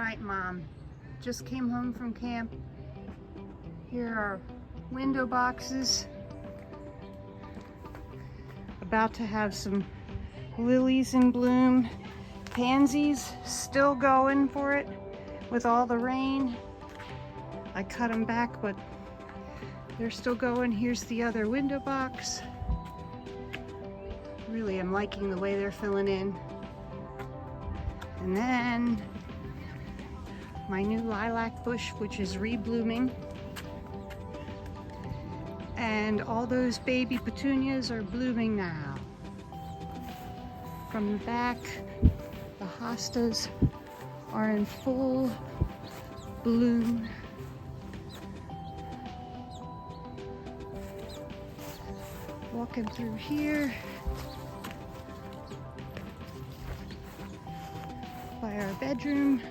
Alright, Mom. Just came home from camp. Here are window boxes. About to have some lilies in bloom. Pansies still going for it with all the rain. I cut them back, but they're still going. Here's the other window box. Really, I'm liking the way they're filling in. And then my new lilac bush, which is reblooming. And all those baby petunias are blooming now. From the back, the hostas are in full bloom. Walking through here by our bedroom.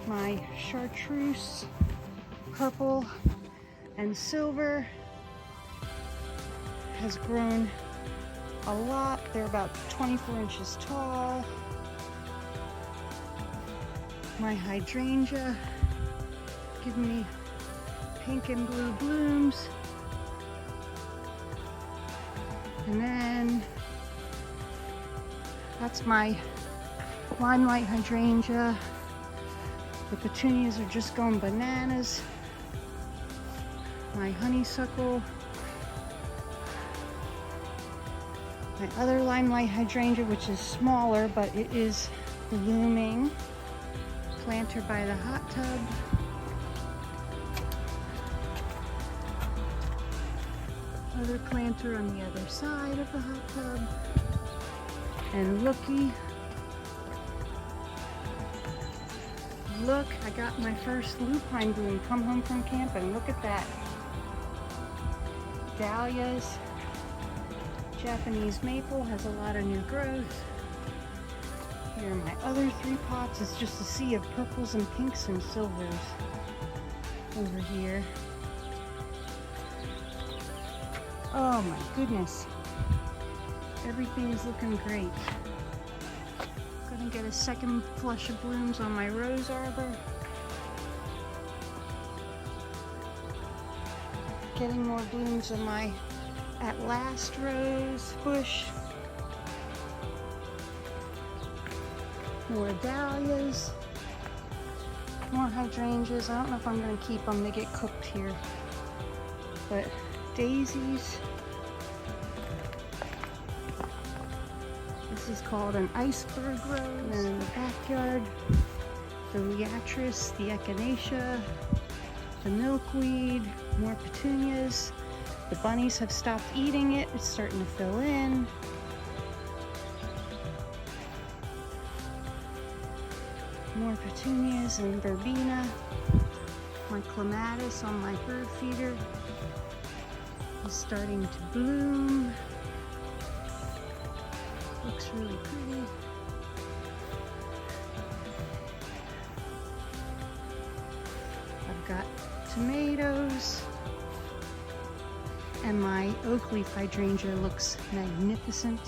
My chartreuse, purple and silver, has grown a lot. They're about 24 inches tall. My hydrangea giving me pink and blue blooms. And then that's my limelight hydrangea. The petunias are just going bananas. My honeysuckle. My other limelight hydrangea, which is smaller, but it is blooming. Planter by the hot tub. Other planter on the other side of the hot tub. And looky. Look, I got my first lupine bloom. Come home from camp and look at that. Dahlias. Japanese maple has a lot of new growth. Here are my other 3 pots. It's just a sea of purples and pinks and silvers over here. Oh my goodness. Everything is looking great. Gonna get a second flush of blooms on my rose arbor. Getting more blooms on my At Last rose bush. More dahlias. More hydrangeas. I don't know if I'm gonna keep them. They get cooked here. But daisies. This is called an iceberg rose. And then in the backyard, the liatris, the echinacea, the milkweed, more petunias. The bunnies have stopped eating it. It's starting to fill in. More petunias and verbena. My clematis on my bird feeder is starting to bloom. Looks really pretty. I've got tomatoes. And my oak leaf hydrangea looks magnificent.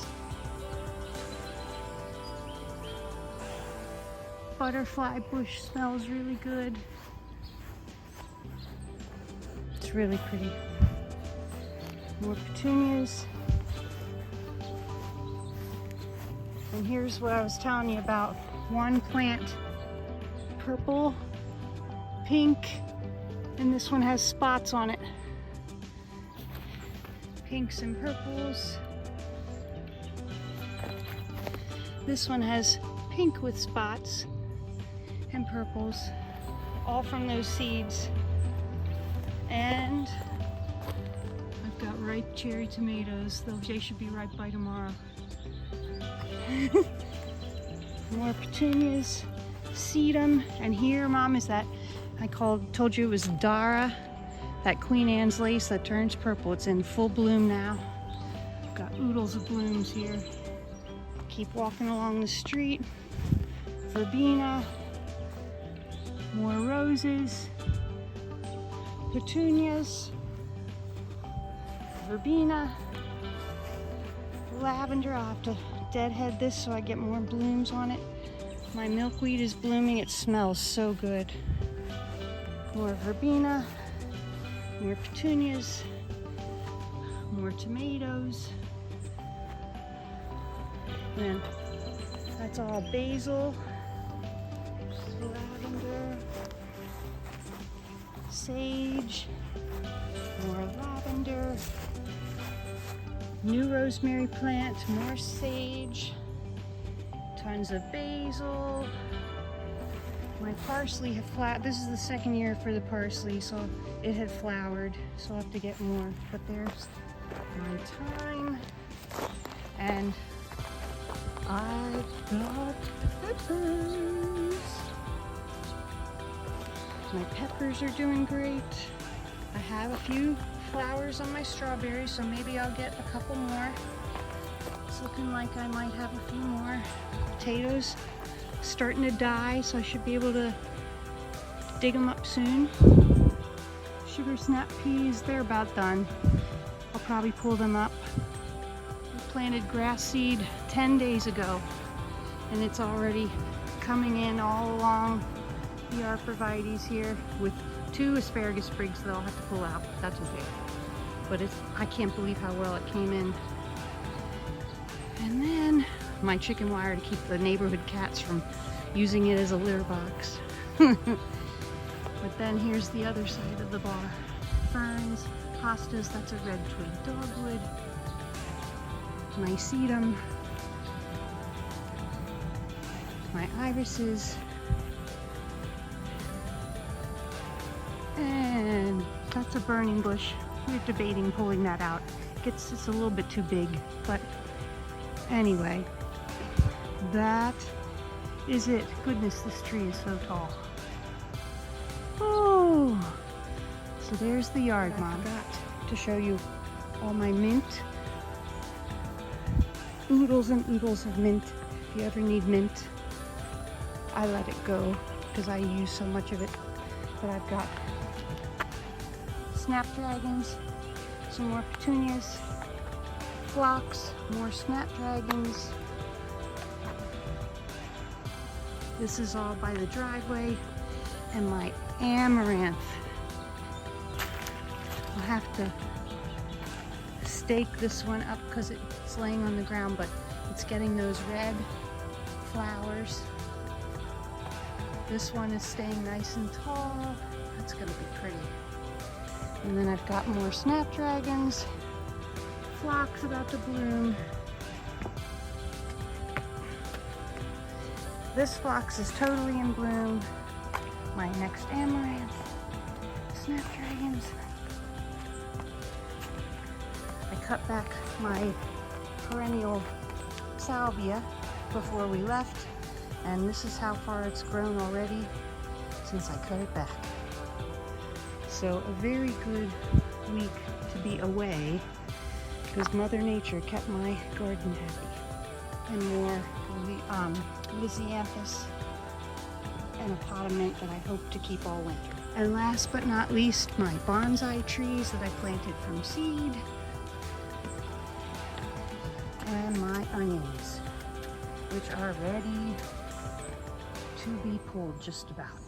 Butterfly bush smells really good. It's really pretty. More petunias. And here's what I was telling you about. One plant, purple, pink, and this one has spots on it. Pinks and purples. This one has pink with spots and purples, all from those seeds. And I've got ripe cherry tomatoes. They should be ripe by tomorrow. More petunias, sedum, and here, Mom, is that told you it was Dara, that Queen Anne's lace that turns purple. It's in full bloom now. I've got oodles of blooms here. Keep walking along the street. Verbena, more roses, petunias, verbena, lavender. I'll have to deadhead this so I get more blooms on it. My milkweed is blooming. It smells so good. More verbena, more petunias, more tomatoes. And that's all basil, lavender, sage, more lavender, new rosemary plant, more sage, tons of basil. My parsley had flowered. This is the second year for the parsley, so it had flowered, so I'll have to get more. But there's my thyme, and I've got peppers. My peppers are doing great. I have a few flowers on my strawberries, so maybe I'll get a couple more. It's looking like I might have a few more. Potatoes starting to die, so I should be able to dig them up soon. Sugar snap peas, they're about done. I'll probably pull them up. I planted grass seed 10 days ago, and it's already coming in all along the arborvitaes here with 2 asparagus sprigs that I'll have to pull out. That's okay. But I can't believe how well it came in. And then my chicken wire to keep the neighborhood cats from using it as a litter box. But then here's the other side of the bar. Ferns, hostas, that's a red twig dogwood, my sedum, my irises, and that's a burning bush. We're debating pulling that out. It's a little bit too big, but anyway, that is it. Goodness, this tree is so tall. Oh, so there's the yard, Mom. I forgot to show you all my mint. Oodles and oodles of mint. If you ever need mint, I let it go because I use so much of it. But I've got snapdragons, some more petunias, phlox, more snapdragons. This is all by the driveway, and my amaranth. I'll have to stake this one up because it's laying on the ground, but it's getting those red flowers. This one is staying nice and tall. That's gonna be pretty. And then I've got more snapdragons, phlox about to bloom. This phlox is totally in bloom. My next amaranth, snapdragons. I cut back my perennial salvia before we left, and this is how far it's grown already since I cut it back. So a very good week to be away because Mother Nature kept my garden happy. And more Lysianthus and a pot of mint that I hope to keep all winter. And last but not least, my bonsai trees that I planted from seed, and my onions, which are ready to be pulled just about.